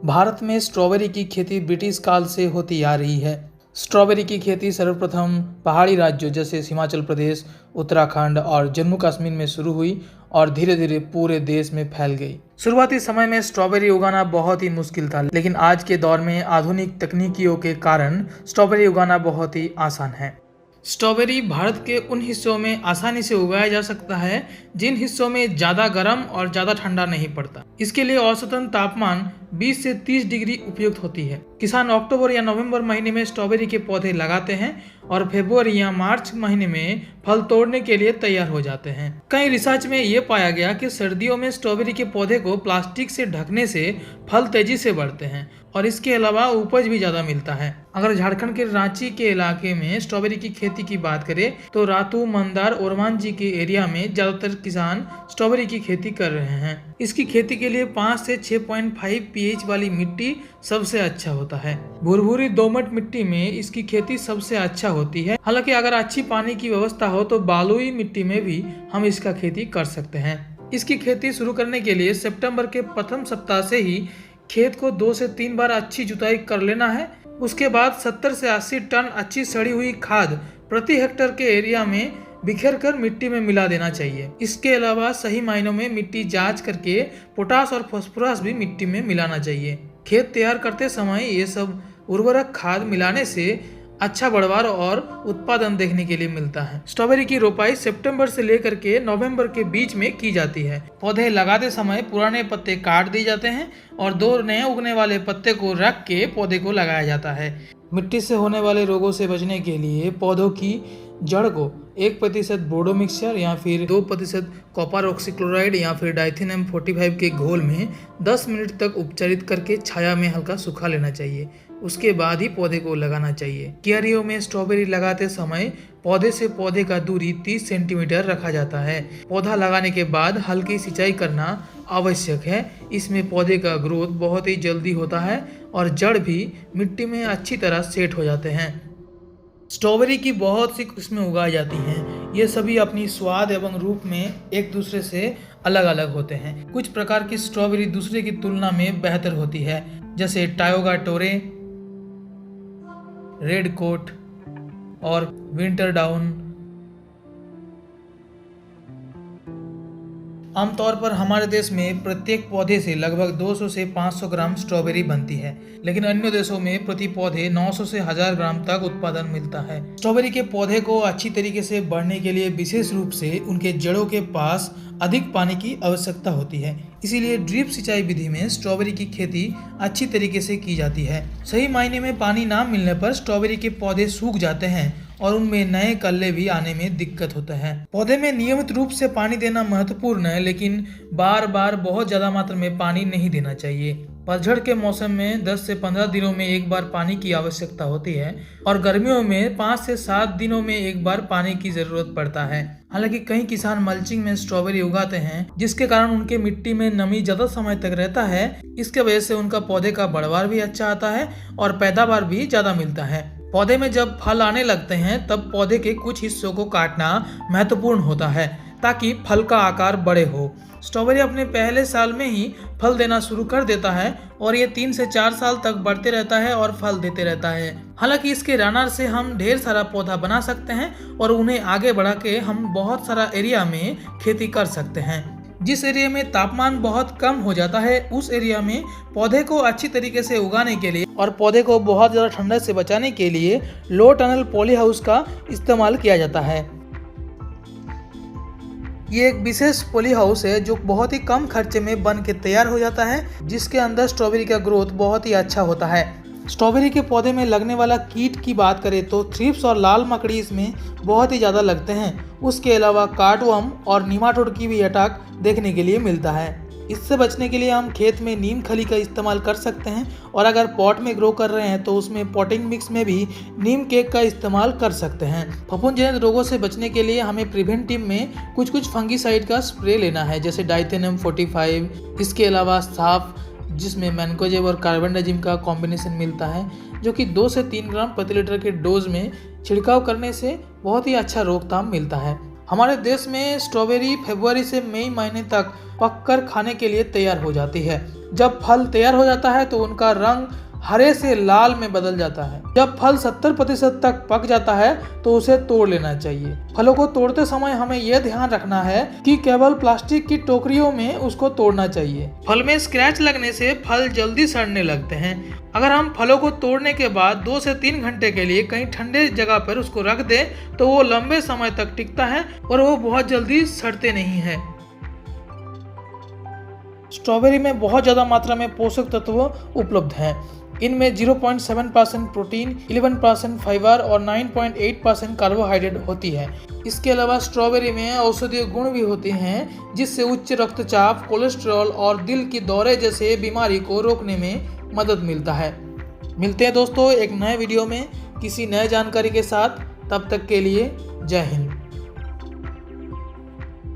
भारत में स्ट्रॉबेरी की खेती ब्रिटिश काल से होती आ रही है। स्ट्रॉबेरी की खेती सर्वप्रथम पहाड़ी राज्यों जैसे हिमाचल प्रदेश, उत्तराखंड और जम्मू कश्मीर में शुरू हुई और धीरे धीरे पूरे देश में फैल गई। शुरुआती समय में स्ट्रॉबेरी उगाना बहुत ही मुश्किल था, लेकिन आज के दौर में आधुनिक तकनीकियों के कारण स्ट्रॉबेरी उगाना बहुत ही आसान है। स्ट्रॉबेरी भारत के उन हिस्सों में आसानी से उगाया जा सकता है जिन हिस्सों में ज़्यादा गर्म और ज़्यादा ठंडा नहीं पड़ता। इसके लिए औसतन तापमान 20 से 30 डिग्री उपयुक्त होती है। किसान अक्टूबर या नवंबर महीने में स्ट्रॉबेरी के पौधे लगाते हैं और फरवरी या मार्च महीने में फल तोड़ने के लिए तैयार हो जाते हैं। कई रिसर्च में ये पाया गया कि सर्दियों में स्ट्रॉबेरी के पौधे को प्लास्टिक से ढकने से फल तेजी से बढ़ते हैं और इसके अलावा उपज भी ज़्यादा मिलता है। अगर झारखंड के रांची के इलाके में स्ट्रॉबेरी की खेती की बात करें तो रातू, मंदार और मांझी के एरिया में ज़्यादातर किसान स्ट्रॉबेरी की खेती कर रहे हैं। इसकी खेती के लिए 5 से 6.5 pH वाली मिट्टी सबसे अच्छा होता है। भुरभुरी दोमट मिट्टी में इसकी खेती सबसे अच्छा होती है। हालांकि अगर अच्छी पानी की व्यवस्था हो तो बालुई मिट्टी में भी हम इसका खेती कर सकते हैं। इसकी खेती शुरू करने के लिए सितंबर के प्रथम सप्ताह से ही खेत को 2 से 3 बार अच्छी जुताई कर लेना है। उसके बाद 70 से 80 टन अच्छी सड़ी हुई खाद प्रति हेक्टेयर के एरिया में बिखेर कर मिट्टी में मिला देना चाहिए। इसके अलावा सही मायनों में मिट्टी जांच करके पोटास और फास्फोरस भी मिट्टी में मिलाना चाहिए। खेत तैयार करते समय ये सब उर्वरक खाद मिलाने से अच्छा बढ़वार और उत्पादन देखने के लिए मिलता है। स्ट्रॉबेरी की रोपाई सितंबर से लेकर के नवंबर के बीच में की जाती है। पौधे लगाते समय पुराने पत्ते काट दिए जाते हैं और 2 नए उगने वाले पत्ते को रख के पौधे को लगाया जाता है। मिट्टी से होने वाले रोगों से बचने के लिए पौधों की जड़ को 1% बोडो मिक्सचर या फिर 2% कॉपर ऑक्सीक्लोराइड या फिर डाइथेनियम 45 के घोल में 10 मिनट तक उपचारित करके छाया में हल्का सुखा लेना चाहिए। उसके बाद ही पौधे को लगाना चाहिए। क्यारियों में स्ट्रॉबेरी लगाते समय पौधे से पौधे का दूरी 30 सेंटीमीटर रखा जाता है। पौधा लगाने के बाद हल्की सिंचाई करना आवश्यक है। इसमें पौधे का ग्रोथ बहुत ही जल्दी होता है और जड़ भी मिट्टी में अच्छी तरह सेट हो जाते हैं। स्ट्रॉबेरी की बहुत सी किस्में उगाई जाती हैं। ये सभी अपनी स्वाद एवं रूप में एक दूसरे से अलग अलग होते हैं। कुछ प्रकार की स्ट्रॉबेरी दूसरे की तुलना में बेहतर होती है, जैसे टायोगा टोरे, रेड कोट और विंटर डाउन। आमतौर पर हमारे देश में प्रत्येक पौधे से लगभग 200 से 500 ग्राम स्ट्रॉबेरी बनती है, लेकिन अन्य देशों में प्रति पौधे 900 से 1000 ग्राम तक उत्पादन मिलता है। स्ट्रॉबेरी के पौधे को अच्छी तरीके से बढ़ने के लिए विशेष रूप से उनके जड़ों के पास अधिक पानी की आवश्यकता होती है। इसीलिए ड्रिप सिंचाई विधि में स्ट्रॉबेरी की खेती अच्छी तरीके से की जाती है। सही मायने में पानी ना मिलने पर स्ट्रॉबेरी के पौधे सूख जाते हैं और उनमें नए कल्ले भी आने में दिक्कत होता है। पौधे में नियमित रूप से पानी देना महत्वपूर्ण है, लेकिन बार बार बहुत ज्यादा मात्रा में पानी नहीं देना चाहिए। पतझड़ के मौसम में 10 से 15 दिनों में एक बार पानी की आवश्यकता होती है और गर्मियों में 5 से 7 दिनों में एक बार पानी की जरूरत पड़ता है। हालांकि कई किसान मल्चिंग में स्ट्रॉबेरी उगाते हैं, जिसके कारण उनके मिट्टी में नमी ज्यादा समय तक रहता है। इसके वजह से उनका पौधे का बढ़वार भी अच्छा आता है और पैदावार भी ज्यादा मिलता है। पौधे में जब फल आने लगते हैं तब पौधे के कुछ हिस्सों को काटना महत्वपूर्ण होता है ताकि फल का आकार बड़े हो। स्ट्रॉबेरी अपने पहले साल में ही फल देना शुरू कर देता है और ये 3 से 4 साल तक बढ़ते रहता है और फल देते रहता है। हालांकि इसके रनर से हम ढेर सारा पौधा बना सकते हैं और उन्हें आगे बढ़ा के हम बहुत सारा एरिया में खेती कर सकते हैं। जिस एरिया में तापमान बहुत कम हो जाता है उस एरिया में पौधे को अच्छी तरीके से उगाने के लिए और पौधे को बहुत ज़्यादा ठंडा से बचाने के लिए लो टनल पॉली हाउस का इस्तेमाल किया जाता है। ये एक विशेष पॉली हाउस है जो बहुत ही कम खर्चे में बन के तैयार हो जाता है, जिसके अंदर स्ट्रॉबेरी का ग्रोथ बहुत ही अच्छा होता है। स्ट्रॉबेरी के पौधे में लगने वाला कीट की बात करें तो थ्रिप्स और लाल मकड़ी इसमें बहुत ही ज़्यादा लगते हैं। उसके अलावा कार्डवर्म और निमाटोड की भी अटैक देखने के लिए मिलता है। इससे बचने के लिए हम खेत में नीम खली का इस्तेमाल कर सकते हैं और अगर पॉट में ग्रो कर रहे हैं तो उसमें पॉटिंग मिक्स में भी नीम केक का इस्तेमाल कर सकते हैं। फफूंदजनित रोगों से बचने के लिए हमें प्रिवेंटिव में कुछ फंगीसाइड का स्प्रे लेना है, जैसे डाइथेनियम 45। इसके अलावा साफ, जिसमें मैनकोजेब और कार्बेंडाजिम का कॉम्बिनेशन मिलता है, जो कि 2 से 3 ग्राम प्रति लीटर के डोज में छिड़काव करने से बहुत ही अच्छा रोकथाम मिलता है। हमारे देश में स्ट्रॉबेरी फरवरी से मई महीने तक पककर खाने के लिए तैयार हो जाती है। जब फल तैयार हो जाता है तो उनका रंग हरे से लाल में बदल जाता है। जब फल 70% तक पक जाता है तो उसे तोड़ लेना चाहिए। फलों को तोड़ते समय हमें यह ध्यान रखना है कि केवल प्लास्टिक की टोकरियों में उसको तोड़ना चाहिए। फल में स्क्रैच लगने से फल जल्दी सड़ने लगते हैं। अगर हम फलों को तोड़ने के बाद 2 से 3 घंटे के लिए कहीं ठंडे जगह पर उसको रख दें तो वो लंबे समय तक टिकता है और वो बहुत जल्दी सड़ते नहीं है। स्ट्रॉबेरी में बहुत ज़्यादा मात्रा में पोषक तत्व उपलब्ध हैं। इनमें 0.7% प्रोटीन, 11% फाइबर और 9.8% कार्बोहाइड्रेट होती है। इसके अलावा स्ट्रॉबेरी में औषधीय गुण भी होते हैं जिससे उच्च रक्तचाप, कोलेस्ट्रॉल और दिल की दौरे जैसे बीमारी को रोकने में मदद मिलता है। मिलते हैं दोस्तों एक नए वीडियो में किसी नए जानकारी के साथ। तब तक के लिए जय हिंद।